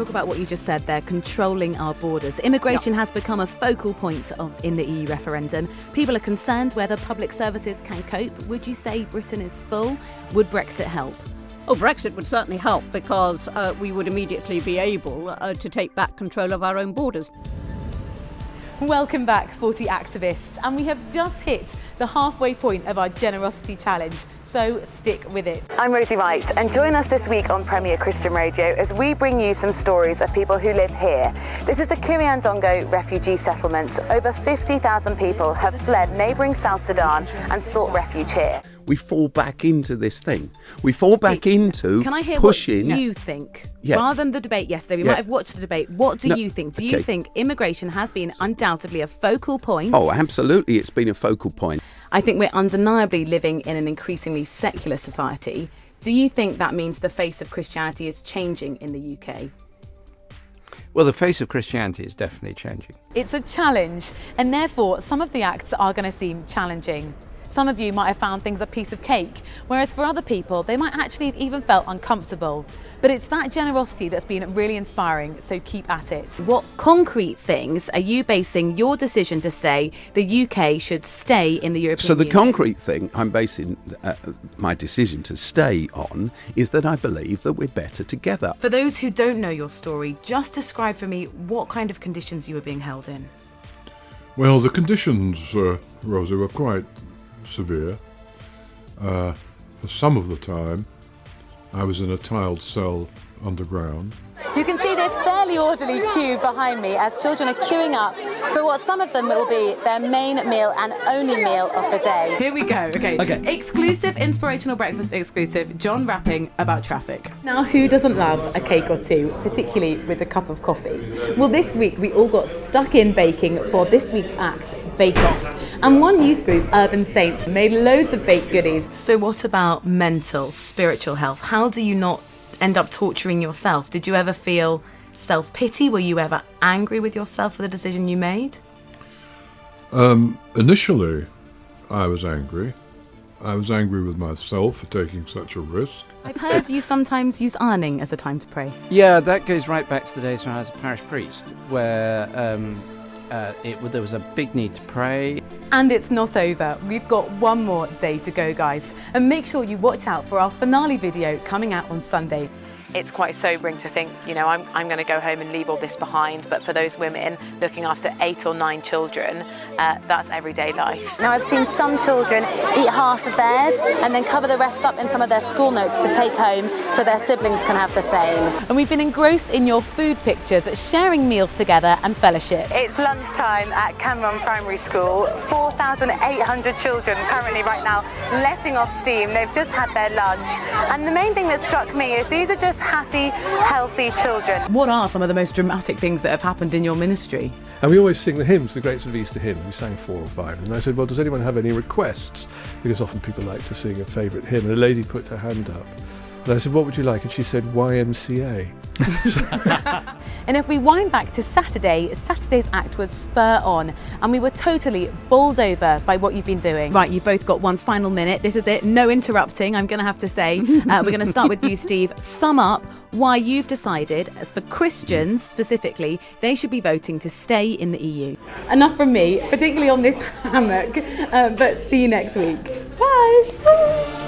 talk about what you just said there, controlling our borders. Immigration has become a focal point in the EU referendum. People are concerned whether public services can cope. Would you say Britain is full? Would Brexit help? Oh, Brexit would certainly help because we would immediately be able to take back control of our own borders. Welcome back, 40 activists, and we have just hit the halfway point of our generosity challenge, so stick with it. I'm Rosie Wright, and join us this week on Premier Christian Radio as we bring you some stories of people who live here. This is the Kiryandongo refugee settlement. Over 50,000 people have fled neighbouring South Sudan and sought refuge here. We fall back into this thing. We fall back into Can I hear pushing. What you think? Yeah. Rather than the debate yesterday, we might have watched the debate. What do you think? Do you think immigration has been undoubtedly a focal point? Oh, absolutely. It's been a focal point. I think we're undeniably living in an increasingly secular society. Do you think that means the face of Christianity is changing in the UK? Well, the face of Christianity is definitely changing. It's a challenge, and therefore some of the acts are going to seem challenging. Some of you might have found things a piece of cake, whereas for other people, they might actually have even felt uncomfortable. But it's that generosity that's been really inspiring, so keep at it. What concrete things are you basing your decision to say the UK should stay in the European Union? So the concrete thing I'm basing my decision to stay on is that I believe that we're better together. For those who don't know your story, just describe for me what kind of conditions you were being held in. Well, the conditions, Rosie, were quite severe. For some of the time, I was in a tiled cell underground. You can see this fairly orderly queue behind me as children are queuing up for what some of them will be their main meal and only meal of the day. Here we go. Okay. Exclusive inspirational breakfast exclusive. John rapping about traffic. Now, who doesn't love a cake or two, particularly with a cup of coffee? Well, this week we all got stuck in baking for this week's act, Bake Off. And one youth group, Urban Saints, made loads of baked goodies. So what about mental, spiritual health? How do you not end up torturing yourself? Did you ever feel self-pity? Were you ever angry with yourself for the decision you made? Initially, I was angry. I was angry with myself for taking such a risk. I've heard you sometimes use ironing as a time to pray. Yeah, that goes right back to the days when I was a parish priest, where there was a big need to pray. And it's not over. We've got one more day to go, guys. And make sure you watch out for our finale video coming out on Sunday. It's quite sobering to think, I'm going to go home and leave all this behind. But for those women looking after 8 or 9 children, that's everyday life. Now, I've seen some children eat half of theirs and then cover the rest up in some of their school notes to take home so their siblings can have the same. And we've been engrossed in your food pictures, sharing meals together and fellowship. It's lunchtime at Cameron Primary School. 4,800 children currently right now letting off steam. They've just had their lunch. And the main thing that struck me is these are just happy, healthy children. What are some of the most dramatic things that have happened in your ministry? And we always sing the hymns, the Greats of Easter hymn. We sang 4 or 5. And I said, well, does anyone have any requests? Because often people like to sing a favourite hymn. And a lady put her hand up. And I said, what would you like? And she said, YMCA. And if we wind back to Saturday's act was Spur On, and we were totally bowled over by what you've been doing. Right, you've both got one final minute. This is it. No interrupting, I'm going to have to say. We're going to start with you, Steve. Sum up why you've decided, as for Christians specifically, they should be voting to stay in the EU. Enough from me, particularly on this hammock, but see you next week. Bye.